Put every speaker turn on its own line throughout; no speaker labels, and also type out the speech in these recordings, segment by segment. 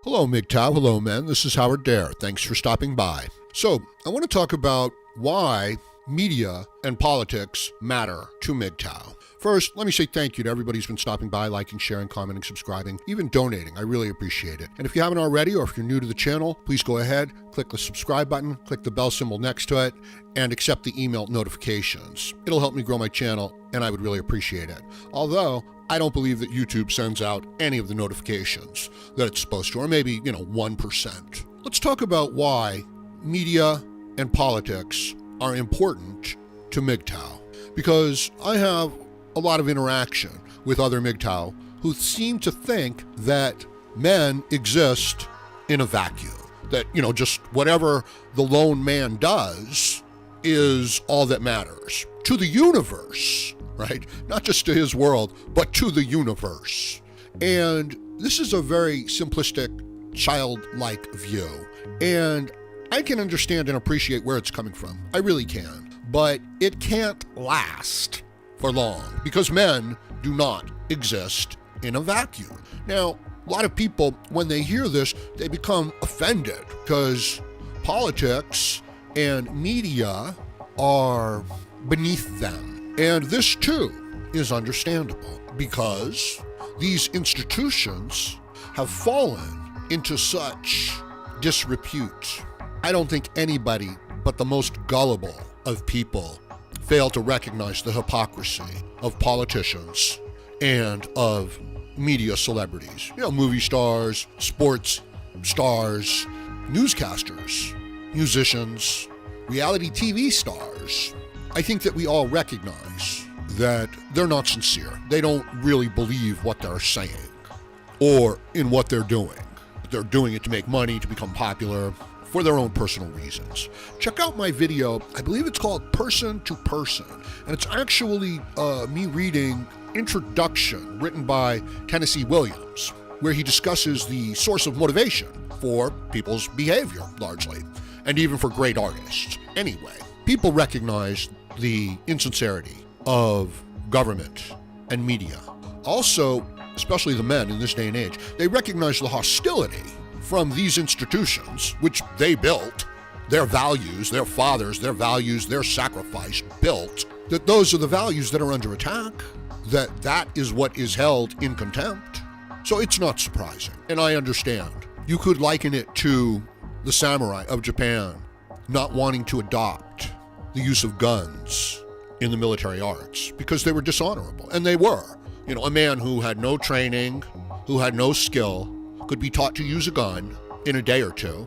Hello, MGTOW. Hello, men. This is Howard Dare. Thanks for stopping by. So, I want to talk about why media and politics matter to MGTOW. First, let me say thank you to everybody who's been stopping by, liking, sharing, commenting, subscribing, even donating. I really appreciate it. And if you haven't already, or if you're new to the channel, please go ahead, click the subscribe button, click the bell symbol next to it, and accept the email notifications. It'll help me grow my channel, and I would really appreciate it. Although, I don't believe that YouTube sends out any of the notifications that it's supposed to, or maybe, 1%. Let's talk about why media and politics are important to MGTOW. Because I have a lot of interaction with other MGTOW who seem to think that men exist in a vacuum. That, just whatever the lone man does is all that matters to the universe, right? Not just to his world, but to the universe. And this is a very simplistic, childlike view. And I can understand and appreciate where it's coming from. I really can. But it can't last for long because men do not exist in a vacuum. Now, a lot of people, when they hear this, they become offended because politics and media are beneath them. And this too is understandable because these institutions have fallen into such disrepute. I don't think anybody but the most gullible of people fail to recognize the hypocrisy of politicians and of media celebrities. Movie stars, sports stars, newscasters, musicians, reality TV stars. I think that we all recognize that they're not sincere. They don't really believe what they're saying or in what they're doing. They're doing it to make money, to become popular, for their own personal reasons. Check out my video, I believe it's called Person to Person, and it's actually me reading Introduction written by Tennessee Williams, where he discusses the source of motivation for people's behavior, largely, and even for great artists. Anyway, people recognize the insincerity of government and media. Also, especially the men in this day and age, they recognize the hostility from these institutions, which they built, their values, their fathers, their values, their sacrifice built, that those are the values that are under attack, that is what is held in contempt. So it's not surprising, and I understand. You could liken it to the samurai of Japan not wanting to adopt the use of guns in the military arts because they were dishonorable, and they were. A man who had no training, who had no skill, could be taught to use a gun in a day or two,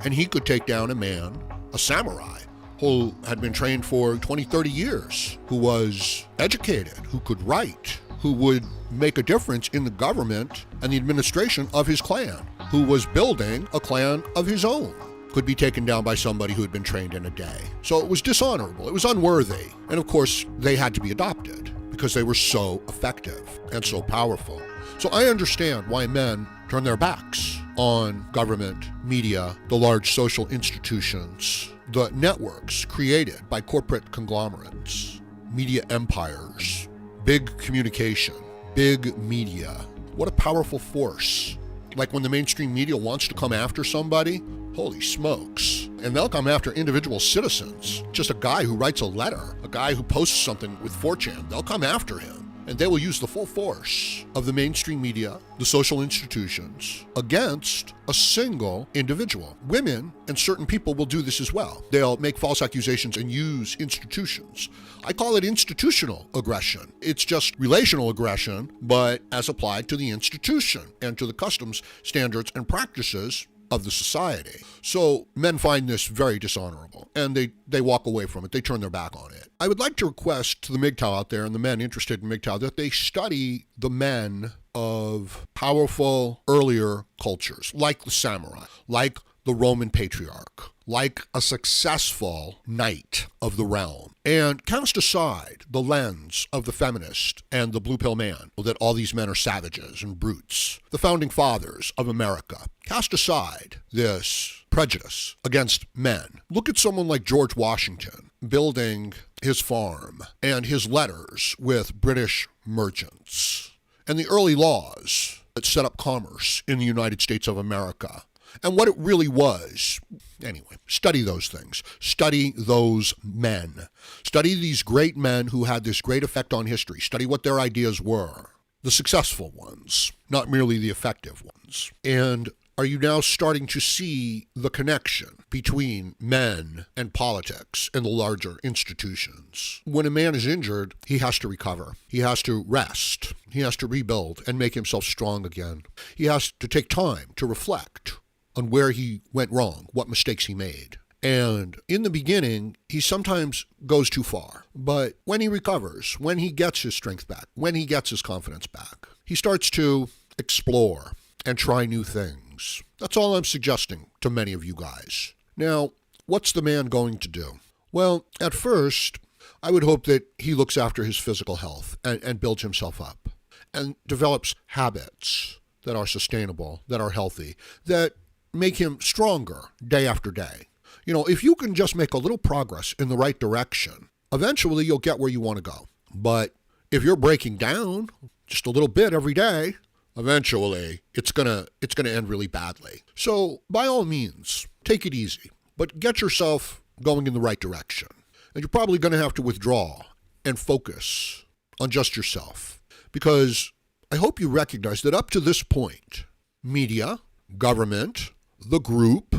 and he could take down a man, a samurai, who had been trained for 20, 30 years, who was educated, who could write, who would make a difference in the government and the administration of his clan, who was building a clan of his own, could be taken down by somebody who had been trained in a day. So it was dishonorable, it was unworthy, and of course they had to be adopted because they were so effective and so powerful. So I understand why men turn their backs on government, media, the large social institutions, the networks created by corporate conglomerates, media empires, big communication, big media. What a powerful force. Like when the mainstream media wants to come after somebody, holy smokes. And they'll come after individual citizens. Just a guy who writes a letter, a guy who posts something with 4chan, they'll come after him. And they will use the full force of the mainstream media, the social institutions, against a single individual. Women and certain people will do this as well. They'll make false accusations and use institutions. I call it institutional aggression. It's just relational aggression, but as applied to the institution and to the customs, standards, and practices of the society. So men find this very dishonorable, and they walk away from it. They turn their back on it. I would like to request to the MGTOW out there and the men interested in MGTOW that they study the men of powerful earlier cultures, like the samurai, like the Roman patriarch, like a successful knight of the realm, and cast aside the lens of the feminist and the blue pill man, that all these men are savages and brutes. The founding fathers of America, cast aside this prejudice against men. Look at someone like George Washington building his farm and his letters with British merchants, and the early laws that set up commerce in the United States of America and what it really was. Anyway, study those things. Study those men. Study these great men who had this great effect on history. Study what their ideas were. The successful ones, not merely the effective ones. And are you now starting to see the connection between men and politics and the larger institutions? When a man is injured, he has to recover. He has to rest. He has to rebuild and make himself strong again. He has to take time to reflect on where he went wrong, what mistakes he made. And in the beginning, he sometimes goes too far. But when he recovers, when he gets his strength back, when he gets his confidence back, he starts to explore and try new things. That's all I'm suggesting to many of you guys. Now, what's the man going to do? Well, at first, I would hope that he looks after his physical health and builds himself up and develops habits that are sustainable, that are healthy, that make him stronger day after day. You know, if you can just make a little progress in the right direction, eventually you'll get where you want to go. But if you're breaking down just a little bit every day, eventually it's gonna end really badly. So by all means, take it easy, but get yourself going in the right direction. And you're probably gonna have to withdraw and focus on just yourself. Because I hope you recognize that up to this point, media, government, the group,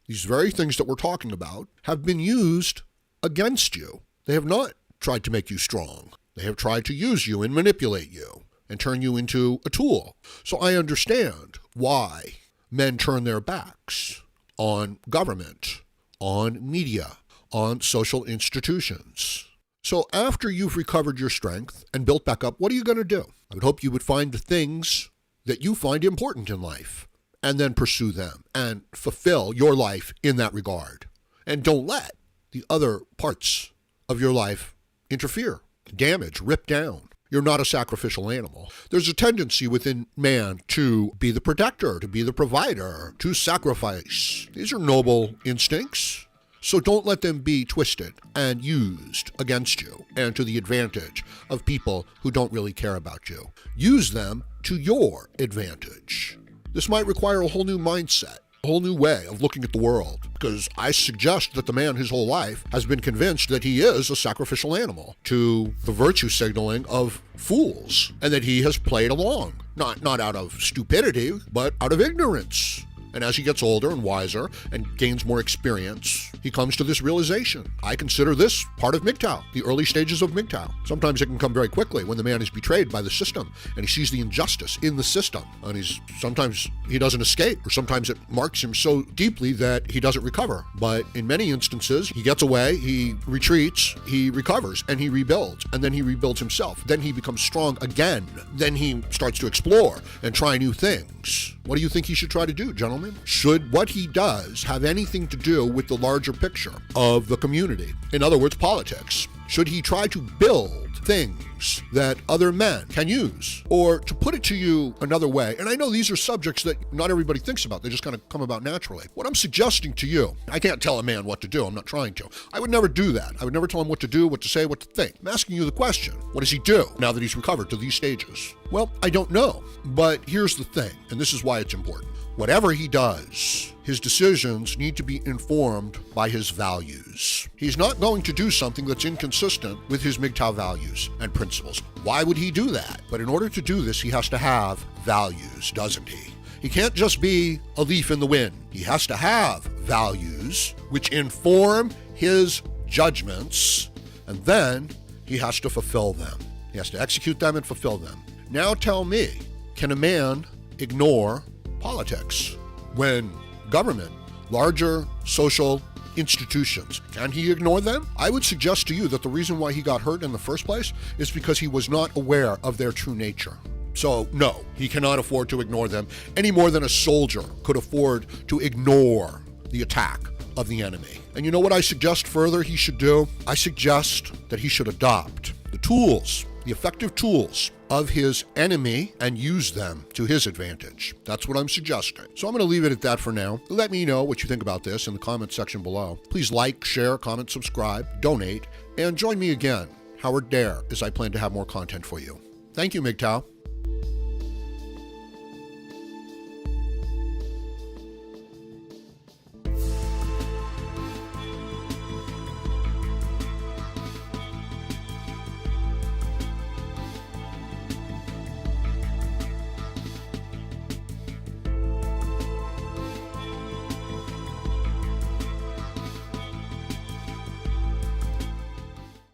these very things that we're talking about, have been used against you. They have not tried to make you strong. They have tried to use you and manipulate you and turn you into a tool. So I understand why men turn their backs on government, on media, on social institutions. So after you've recovered your strength and built back up, what are you going to do? I would hope you would find the things that you find important in life and then pursue them and fulfill your life in that regard. And don't let the other parts of your life interfere, damage, rip down. You're not a sacrificial animal. There's a tendency within man to be the protector, to be the provider, to sacrifice. These are noble instincts. So don't let them be twisted and used against you and to the advantage of people who don't really care about you. Use them to your advantage. This might require a whole new mindset, a whole new way of looking at the world, because I suggest that the man his whole life has been convinced that he is a sacrificial animal to the virtue signaling of fools, and that he has played along, not out of stupidity, but out of ignorance. And as he gets older and wiser and gains more experience, he comes to this realization. I consider this part of MGTOW, the early stages of MGTOW. Sometimes it can come very quickly when the man is betrayed by the system and he sees the injustice in the system. And sometimes he doesn't escape, or sometimes it marks him so deeply that he doesn't recover. But in many instances, he gets away, he retreats, he recovers, and he rebuilds. And then he rebuilds himself. Then he becomes strong again. Then he starts to explore and try new things. What do you think he should try to do, gentlemen? Should what he does have anything to do with the larger picture of the community? In other words, politics. Should he try to build things that other men can use? Or to put it to you another way, and I know these are subjects that not everybody thinks about, they just kind of come about naturally. What I'm suggesting to you, I can't tell a man what to do, I'm not trying to. I would never do that. I would never tell him what to do, what to say, what to think. I'm asking you the question, what does he do now that he's recovered to these stages? Well, I don't know, but here's the thing, and this is why it's important. Whatever he does, his decisions need to be informed by his values. He's not going to do something that's inconsistent with his MGTOW values and principles. Why would he do that? But in order to do this, he has to have values, doesn't he? He can't just be a leaf in the wind. He has to have values which inform his judgments, and then he has to fulfill them. He has to execute them and fulfill them. Now tell me, can a man ignore politics when government, larger social institutions, can he ignore them? I would suggest to you that the reason why he got hurt in the first place is because he was not aware of their true nature. So no, he cannot afford to ignore them any more than a soldier could afford to ignore the attack of the enemy. And you know what I suggest further he should do? I suggest that he should adopt the tools, the effective tools of his enemy and use them to his advantage. That's what I'm suggesting. So I'm going to leave it at that for now. Let me know what you think about this in the comment section below. Please like, share, comment, subscribe, donate, and join me again, Howard Dare, as I plan to have more content for you. Thank you, MGTOW.